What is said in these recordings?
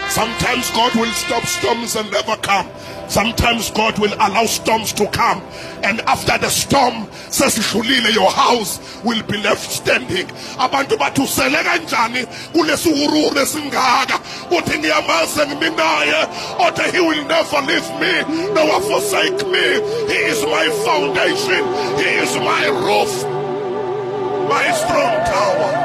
Sometimes God will stop storms and never come. Sometimes God will allow storms to come, and after the storm, says Shulile, your house will be left standing. Abantu bathusele kanjani kulesi hurure singaka uthi ngiyamazi ngiminaye othi he will never leave me nor forsake me. He is my foundation, he is my roof, my strong tower.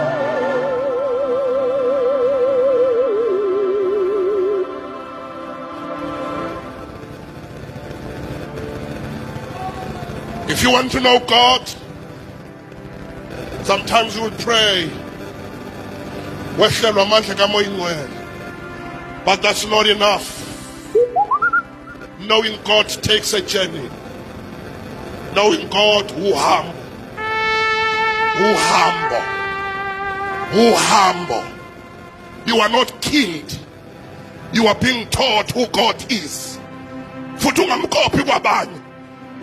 If you want to know God, sometimes you will pray, but that's not enough. Knowing God takes a journey. Knowing God who humble. You are not killed. You are being taught who God is.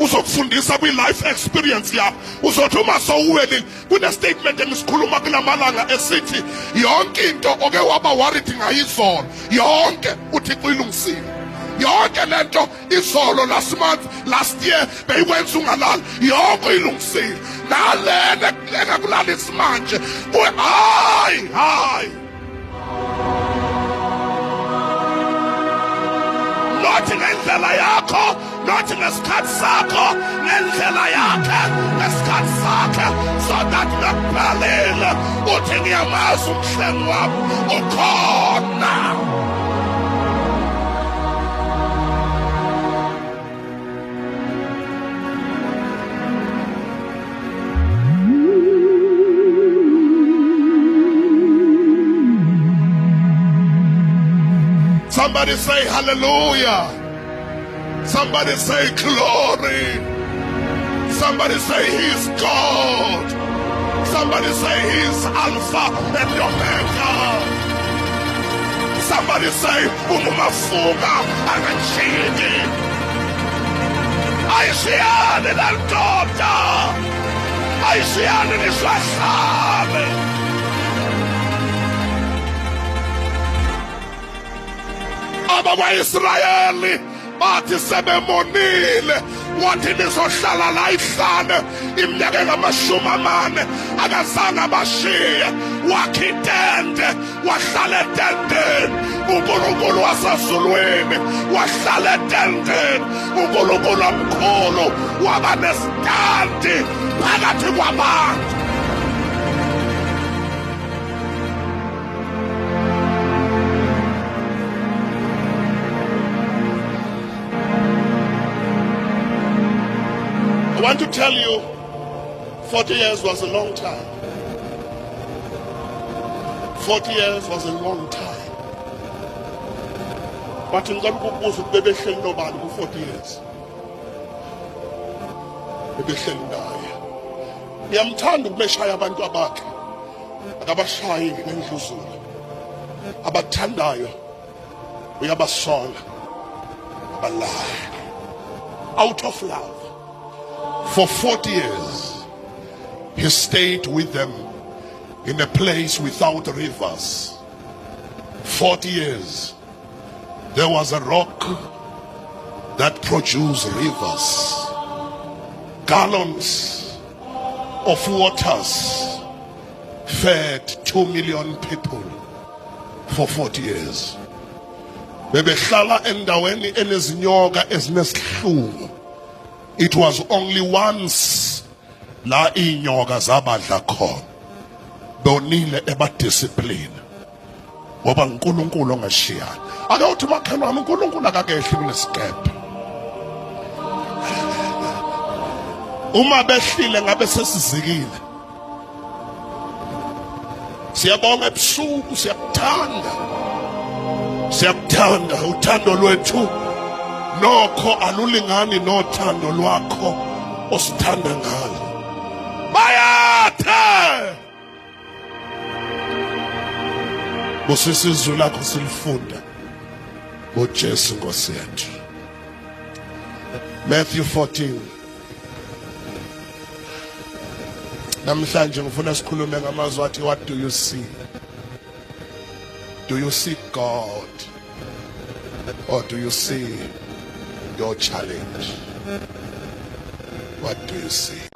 Uzokufundisa kwi-life experience yakho. Uzothi uma sowuwelile kune-statement engisikhuluma kulamalanga esithi yonke into oke waba worried ngayizolo yonke uThixo ilungisile. Yonke lento izolo last year beyikwenza ungalali yonke ilungisile. Nalena engakulalisi manje hayi nothi ngendlela yakho, nothi ngesikhathi sakho, ngendlela yakhe, ngesikhathi sakhe, so that nakuphelele uthi ngiyamazi umhlengi wami ukhona. Somebody say hallelujah. Somebody say glory. Somebody say he's God. Somebody say he's Alpha and Omega. Somebody say umumafuga anachini. Aishiani naldoda. Aishiani niswasame. Israeli bathi sebemonile wathi nizohlala la ihlane iminyaka engama-40 akazange bashiye wakha itende wahlala etendeni uNkulunkulu wasezulwini wahlala etendeni uNkulunkulu omkhulu waba nesitandi phakathi kwabantu. I want to tell you, 40 years was a long time. 40 years was a long time. But in God, nobody for 40 years. Ngiyamthanda ukumeshaya abantu abakhe akabashayi ngendluzula abathandayo uyabasola abalaya out of love. For 40 years, he stayed with them in a place without rivers. 40 years, there was a rock that produced rivers, gallons of waters fed 2 million people for 40 years. Bebehlala endaweni enezinyoka ezinesihluku. It was only once la inyoka zabadla khona bonile eba discipline ngoba uNkulunkulu ongashiyana. Ake uthi makhelwa wami uNkulunkulu akakehle kunesikephe. Uma behlile ngabe sesizikile. Siyabonga ebusuku, siyakuthanda uthando lwethu nokho alulingani nothando lwakho osithanda ngalo. Bayathe busisizwe lakho silifunda ngoJesu Nkosi yethu. Matthew 14. Namhlanje ngifuna sikhulume ngamazwi athi what do you see? Do you see God? Or do you see your challenge? What do you see?